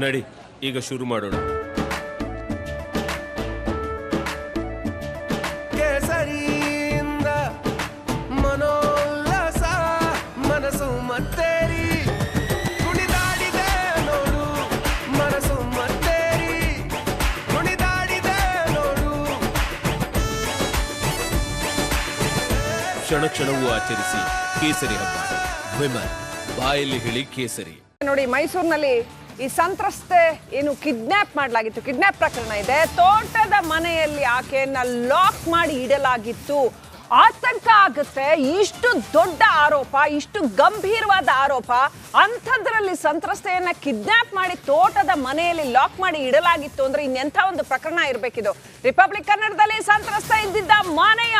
ನಡಿ ಈಗ ಶುರು ಮಾಡೋಣ. ಕೇಸರಿಯಿಂದ ಮನೋಲ್ಲಾಸ ಮನಸ್ಸು ಮತ್ತೇರಿ ಕುಣಿದಾಡಿದೆ ನೋಡು, ಮನಸ್ಸು ಮತ್ತೇರಿ ಕುಣಿದಾಡಿದೆ ನೋಡು. ಕ್ಷಣ ಕ್ಷಣವೂ ಆಚರಿಸಿ ಕೇಸರಿ ಹಬ್ಬ. ವಿಮಲ್ ಬಾಯಲ್ಲಿ ಹೇಳಿ ಕೇಸರಿ. ನೋಡಿ, ಮೈಸೂರಿನಲ್ಲಿ ಈ ಸಂತ್ರಸ್ತೆ ಏನು ಕಿಡ್ನಾಪ್ ಮಾಡಲಾಗಿತ್ತು, ಕಿಡ್ನಾಪ್ ಪ್ರಕರಣ ಇದೆ. ತೋಟದ ಮನೆಯಲ್ಲಿ ಆಕೆಯನ್ನ ಲಾಕ್ ಮಾಡಿ ಇಡಲಾಗಿತ್ತು. ಆತಂಕ ಆಗುತ್ತೆ. ಇಷ್ಟು ದೊಡ್ಡ ಆರೋಪ, ಇಷ್ಟು ಗಂಭೀರವಾದ ಆರೋಪ, ಅಂಥದ್ರಲ್ಲಿ ಸಂತ್ರಸ್ತೆಯನ್ನ ಕಿಡ್ನಾಪ್ ಮಾಡಿ ತೋಟದ ಮನೆಯಲ್ಲಿ ಲಾಕ್ ಮಾಡಿ ಇಡಲಾಗಿತ್ತು ಅಂದ್ರೆ ಇನ್ನೆಂಥ ಒಂದು ಪ್ರಕರಣ ಇರಬೇಕಿದು. ರಿಪಬ್ಲಿಕ್ ಕನ್ನಡದಲ್ಲಿ ಸಂತ್ರಸ್ತೆ ಇದ್ದಿದ್ದ ಮನೆಯ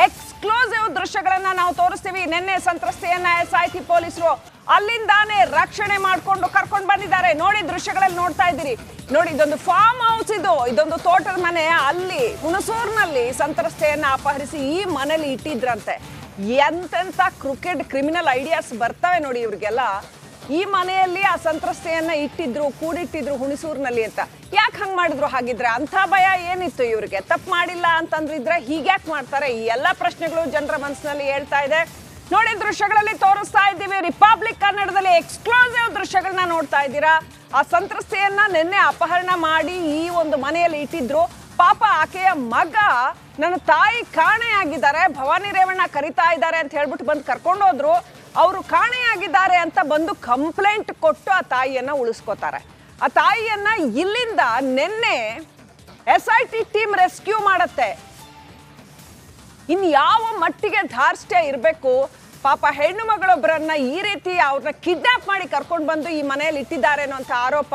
ಎಕ್ಸ್ಕ್ಲೂಸಿವ್ ದೃಶ್ಯಗಳನ್ನ ನಾವು ತೋರಿಸ್ತೀವಿ. ನಿನ್ನೆ ಸಂತ್ರಸ್ತೆಯನ್ನ SIT ಪೊಲೀಸರು ಅಲ್ಲಿಂದಾನೇ ರಕ್ಷಣೆ ಮಾಡ್ಕೊಂಡು ಕರ್ಕೊಂಡು ಬಂದಿದ್ದಾರೆ. ನೋಡಿ, ದೃಶ್ಯಗಳಲ್ಲಿ ನೋಡ್ತಾ ಇದ್ದೀರಿ. ನೋಡಿ, ಇದೊಂದು ಫಾರ್ಮ್ ಹೌಸ್, ಇದೊಂದು ತೋಟದ ಮನೆ. ಅಲ್ಲಿ ಹುಣಸೂರಿನಲ್ಲಿ ಸಂತ್ರಸ್ತೆಯನ್ನ ಅಪಹರಿಸಿ ಈ ಮನೇಲಿ ಇಟ್ಟಿದ್ರಂತೆ. ಎಂತೆಂತ ಕ್ರಿಮಿನಲ್ ಐಡಿಯಾಸ್ ಬರ್ತವೆ ನೋಡಿ ಇವ್ರಿಗೆಲ್ಲ. ಈ ಮನೆಯಲ್ಲಿ ಆ ಸಂತ್ರಸ್ತೆಯನ್ನ ಕೂಡಿಟ್ಟಿದ್ರು ಹುಣಸೂರಿನಲ್ಲಿ ಅಂತ. ಯಾಕೆ ಹಂಗ್ ಮಾಡಿದ್ರು? ಹಾಗಿದ್ರೆ ಅಂಥ ಭಯ ಏನಿತ್ತು ಇವ್ರಿಗೆ? ತಪ್ಪು ಮಾಡಿಲ್ಲ ಅಂತಂದ್ರಿದ್ರೆ ಹೀಗ್ಯಾಕೆ ಮಾಡ್ತಾರೆ? ಈ ಎಲ್ಲ ಪ್ರಶ್ನೆಗಳು ಜನರ ಮನಸ್ಸಿನಲ್ಲಿ ಹೇಳ್ತಾ ಇದೆ. ನೋಡಿ, ದೃಶ್ಯಗಳಲ್ಲಿ ತೋರಿಸ್ತಾ ಇದ್ದೀವಿ. ರಿಪಬ್ಲಿಕ್ ಕನ್ನಡದಲ್ಲಿ ಎಕ್ಸ್ಕ್ಲೂಸಿವ್ ದೃಶ್ಯಗಳನ್ನ ನೋಡ್ತಾ ಇದ್ದೀರಾ. ಆ ಸಂತ್ರಸ್ತೆಯನ್ನ ನಿನ್ನೆ ಅಪಹರಣ ಮಾಡಿ ಈ ಒಂದು ಮನೆಯಲ್ಲಿ ಇಟ್ಟಿದ್ರು. ಪಾಪ ಆಕೆಯ ಮಗ, ನನ್ನ ತಾಯಿ ಕಾಣೆಯಾಗಿದ್ದಾರೆ, ಭವಾನಿ ರೇವಣ್ಣ ಕರಿತಾ ಇದ್ದಾರೆ ಅಂತ ಹೇಳ್ಬಿಟ್ಟು ಬಂದು ಕರ್ಕೊಂಡು ಹೋದ್ರು. ಅವರು ಕಾಣೆಯಾಗಿದ್ದಾರೆ ಅಂತ ಬಂದು ಕಂಪ್ಲೇಂಟ್ ಕೊಟ್ಟು ಆ ತಾಯಿಯನ್ನ ಉಳಿಸ್ಕೋತಾರೆ. ಆ ತಾಯಿಯನ್ನ ಇಲ್ಲಿಂದ ನಿನ್ನೆ SIT ಟೀಮ್ ರೆಸ್ಕ್ಯೂ ಮಾಡತ್ತೆ. ಇನ್ ಯಾವ ಮಟ್ಟಿಗೆ ಧಾರ್ಷ್ಟ್ಯ ಇರಬೇಕು? ಪಾಪ ಹೆಣ್ಣು ಮಗಳೊಬ್ಬರನ್ನ ಈ ರೀತಿ ಅವ್ರನ್ನ ಕಿಡ್ನಾಪ್ ಮಾಡಿ ಕರ್ಕೊಂಡು ಬಂದು ಈ ಮನೆಯಲ್ಲಿ ಇಟ್ಟಿದ್ದಾರೆ ಅನ್ನೋಂಥ ಆರೋಪ.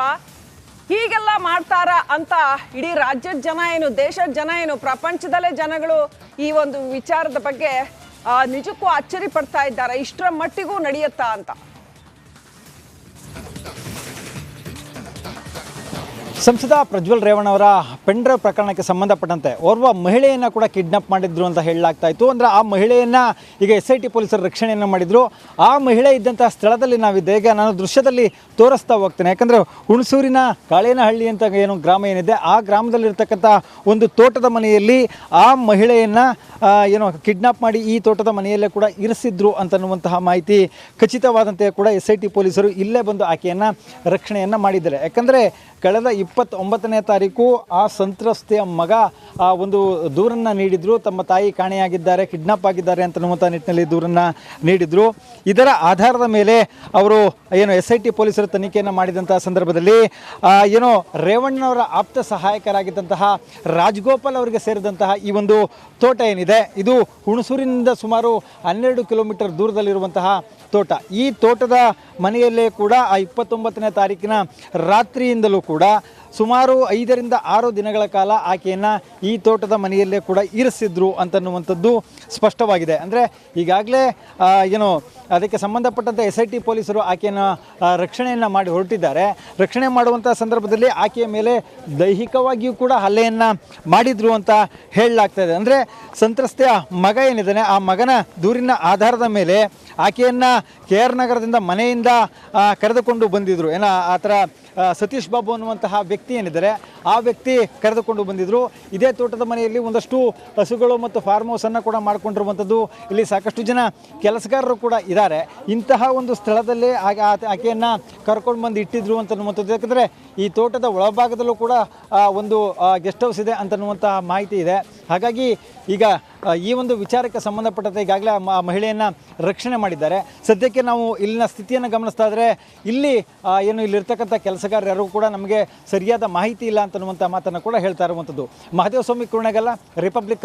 ಹೀಗೆಲ್ಲ ಮಾಡ್ತಾರ ಅಂತ ಇಡೀ ರಾಜ್ಯದ ಜನ ಏನು, ದೇಶದ ಜನ ಏನು, ಪ್ರಪಂಚದಲ್ಲೇ ಜನಗಳು ಈ ಒಂದು ವಿಚಾರದ ಬಗ್ಗೆ ನಿಜಕ್ಕೂ ಅಚ್ಚರಿ ಪಡ್ತಾ ಇದ್ದಾರೆ. ಇಷ್ಟರ ಮಟ್ಟಿಗೂ ನಡೆಯುತ್ತಾ ಅಂತ. ಸಂಸದ ಪ್ರಜ್ವಲ್ ರೇವಣ್ಣ ಅವರ ಪೆಂಡ್ರೈವ್ ಪ್ರಕರಣಕ್ಕೆ ಸಂಬಂಧಪಟ್ಟಂತೆ ಓರ್ವ ಮಹಿಳೆಯನ್ನು ಕೂಡ ಕಿಡ್ನಾಪ್ ಮಾಡಿದ್ರು ಅಂತ ಹೇಳಲಾಗ್ತಾ ಇತ್ತು. ಅಂದರೆ ಆ ಮಹಿಳೆಯನ್ನು ಈಗ SIT ಪೊಲೀಸರು ರಕ್ಷಣೆಯನ್ನು ಮಾಡಿದರು. ಆ ಮಹಿಳೆ ಇದ್ದಂಥ ಸ್ಥಳದಲ್ಲಿ ನಾವಿದ್ದೆ. ಈಗ ನಾನು ದೃಶ್ಯದಲ್ಲಿ ತೋರಿಸ್ತಾ ಹೋಗ್ತೇನೆ. ಯಾಕಂದರೆ ಹುಣಸೂರಿನ ಕಾಳೇನಹಳ್ಳಿ ಅಂತ ಏನು ಗ್ರಾಮ ಏನಿದೆ, ಆ ಗ್ರಾಮದಲ್ಲಿರ್ತಕ್ಕಂಥ ಒಂದು ತೋಟದ ಮನೆಯಲ್ಲಿ ಆ ಮಹಿಳೆಯನ್ನು ಏನೋ ಕಿಡ್ನಾಪ್ ಮಾಡಿ ಈ ತೋಟದ ಮನೆಯಲ್ಲೇ ಕೂಡ ಇರಿಸಿದ್ರು ಅಂತನ್ನುವಂತಹ ಮಾಹಿತಿ ಖಚಿತವಾದಂತೆ ಕೂಡ SIT ಪೊಲೀಸರು ಇಲ್ಲೇ ಬಂದು ಆಕೆಯನ್ನು ರಕ್ಷಣೆಯನ್ನು ಮಾಡಿದ್ದಾರೆ. ಯಾಕಂದರೆ ಕಳೆದ 29ನೇ ತಾರೀಕು ಆ ಸಂತ್ರಸ್ತೆಯ ಮಗ ಒಂದು ದೂರನ್ನು ನೀಡಿದರು. ತಮ್ಮ ತಾಯಿ ಕಾಣೆಯಾಗಿದ್ದಾರೆ, ಕಿಡ್ನಾಪ್ ಆಗಿದ್ದಾರೆ ಅಂತನ್ನುವಂಥ ನಿಟ್ಟಿನಲ್ಲಿ ದೂರನ್ನು ನೀಡಿದರು. ಇದರ ಆಧಾರದ ಮೇಲೆ ಅವರು ಏನು SIT ಪೊಲೀಸರು ತನಿಖೆಯನ್ನು ಮಾಡಿದಂಥ ಸಂದರ್ಭದಲ್ಲಿ ಏನೋ ರೇವಣ್ಣನವರ ಆಪ್ತ ಸಹಾಯಕರಾಗಿದ್ದಂತಹ ರಾಜಗೋಪಾಲ್ ಅವರಿಗೆ ಸೇರಿದಂತಹ ಈ ಒಂದು ತೋಟ ಏನಿದೆ, ಇದು ಹುಣಸೂರಿನಿಂದ ಸುಮಾರು 12 ಕಿಲೋಮೀಟರ್ ದೂರದಲ್ಲಿರುವಂತಹ ತೋಟ. ಈ ತೋಟದ ಮನೆಯಲ್ಲೇ ಕೂಡ ಆ 29ನೇ ತಾರೀಕಿನ ರಾತ್ರಿಯಿಂದಲೂ ಕೂಡ ಸುಮಾರು 5 ರಿಂದ 6 ದಿನಗಳ ಕಾಲ ಆಕೆಯನ್ನು ಈ ತೋಟದ ಮನೆಯಲ್ಲೇ ಕೂಡ ಇರಿಸಿದ್ರು ಅಂತನ್ನುವಂಥದ್ದು ಸ್ಪಷ್ಟವಾಗಿದೆ. ಅಂದರೆ ಈಗಾಗಲೇ ಏನು ಅದಕ್ಕೆ ಸಂಬಂಧಪಟ್ಟಂತೆ SIT ಪೊಲೀಸರು ಆಕೆಯನ್ನು ರಕ್ಷಣೆಯನ್ನು ಮಾಡಿ ಹೊರಟಿದ್ದಾರೆ. ರಕ್ಷಣೆ ಮಾಡುವಂಥ ಸಂದರ್ಭದಲ್ಲಿ ಆಕೆಯ ಮೇಲೆ ದೈಹಿಕವಾಗಿಯೂ ಕೂಡ ಹಲ್ಲೆಯನ್ನು ಮಾಡಿದ್ರು ಅಂತ ಹೇಳಲಾಗ್ತಾಯಿದೆ. ಅಂದರೆ ಸಂತ್ರಸ್ತೆಯ ಮಗ ಏನಿದ್ದಾನೆ, ಆ ಮಗನ ದೂರಿನ ಆಧಾರದ ಮೇಲೆ ಆಕೆಯನ್ನು KR ನಗರದಿಂದ ಮನೆಯಿಂದ ಕರೆದುಕೊಂಡು ಬಂದಿದ್ದರು. ಆ ಥರ ಸತೀಶ್ ಬಾಬು ಅನ್ನುವಂತಹ ವ್ಯಕ್ತಿ ಏನಿದ್ದಾರೆ, ಆ ವ್ಯಕ್ತಿ ಕರೆದುಕೊಂಡು ಬಂದಿದ್ದರು. ಇದೇ ತೋಟದ ಮನೆಯಲ್ಲಿ ಒಂದಷ್ಟು ಹಸುಗಳು ಮತ್ತು ಫಾರ್ಮ್ ಹೌಸನ್ನು ಕೂಡ ಮಾಡಿಕೊಂಡಿರುವಂಥದ್ದು. ಇಲ್ಲಿ ಸಾಕಷ್ಟು ಜನ ಕೆಲಸಗಾರರು ಕೂಡ ಇದ್ದಾರೆ. ಇಂತಹ ಒಂದು ಸ್ಥಳದಲ್ಲೇ ಆಕೆಯನ್ನು ಕರ್ಕೊಂಡು ಬಂದು ಇಟ್ಟಿದ್ರು ಅಂತನ್ನುವಂಥದ್ದು. ಯಾಕಂದರೆ ಈ ತೋಟದ ಒಳಭಾಗದಲ್ಲೂ ಕೂಡ ಒಂದು ಗೆಸ್ಟ್ ಹೌಸ್ ಇದೆ ಅಂತನ್ನುವಂಥ ಮಾಹಿತಿ ಇದೆ. ಹಾಗಾಗಿ ಈಗ ಈ ಒಂದು ವಿಚಾರಕ್ಕೆ ಸಂಬಂಧಪಟ್ಟಂತೆ ಈಗಾಗಲೇ ಮಹಿಳೆಯನ್ನು ರಕ್ಷಣೆ ಮಾಡಿದ್ದಾರೆ. ಸದ್ಯಕ್ಕೆ ನಾವು ಇಲ್ಲಿನ ಸ್ಥಿತಿಯನ್ನು ಗಮನಿಸ್ತಾ ಇದ್ದರೆ ಇಲ್ಲಿ ಏನು ಇಲ್ಲಿರ್ತಕ್ಕಂಥ ಕೆಲಸಗಾರರು ಯಾರು ಕೂಡ ನಮಗೆ ಸರಿಯಾದ ಮಾಹಿತಿ ಇಲ್ಲ ಅಂತನ್ನುವಂಥ ಮಾತನ್ನು ಕೂಡ ಹೇಳ್ತಾ ಇರುವಂಥದ್ದು. ಮಹದೇವ ಸ್ವಾಮಿ ಕುರುಣಗಲ್ಲ, ರಿಪಬ್ಲಿಕ್